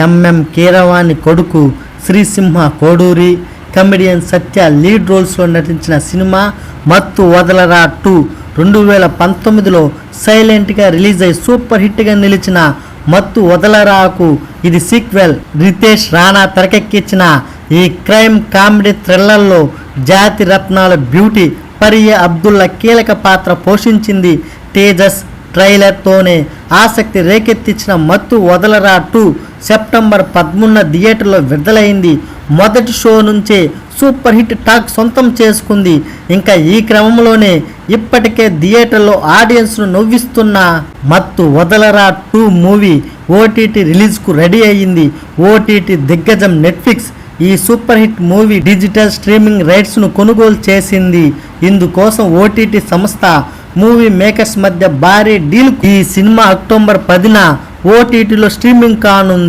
MM Keeravani కొడుకు Srisimha Koduri, comedian సత్య lead రోల్స్లో నటించిన cinema మత్తు వదలరా 2 2019లో సైలెంట్గా రిలీజ్ అయి సూపర్ హిట్గా నిలిచిన మత్తు వదలరాకు ఇది సీక్వెల్. రితేష్ రాణా తెరకెక్కించిన ఈ క్రైమ్ కామెడీ థ్రిల్లర్లో జాతి రత్నాల బ్యూటీ పరియా అబ్దుల్లా కీలక పాత్ర పోషించింది. తేజస్ ట్రైలర్తోనే ఆసక్తి రేకెత్తించిన మత్తు వదలరా 2 సెప్టెంబర్ 13న థియేటర్లో విడుదలైంది. మొదటి షో నుంచే సూపర్ హిట్ టాక్ సొంతం చేసుకుంది. ఇంకా ఈ క్రమంలోనే ఇప్పటికే థియేటర్లో ఆడియన్స్ను నవ్విస్తున్న మత్తు వదలరా 2 మూవీ ఓటీటీ రిలీజ్కు రెడీ అయ్యింది. ఓటీటీ దిగ్గజం నెట్ఫ్లిక్స్ ఈ super hit movie digital streaming రైట్స్ను కొనుగోలు చేసింది. ఇందుకోసం ఓటీటీ సంస్థ మూవీ మేకర్స్ మధ్య భారీ డీల్. ఈ సినిమా అక్టోబర్ 10న ఓటీటీలో స్ట్రీమింగ్ కానుంది.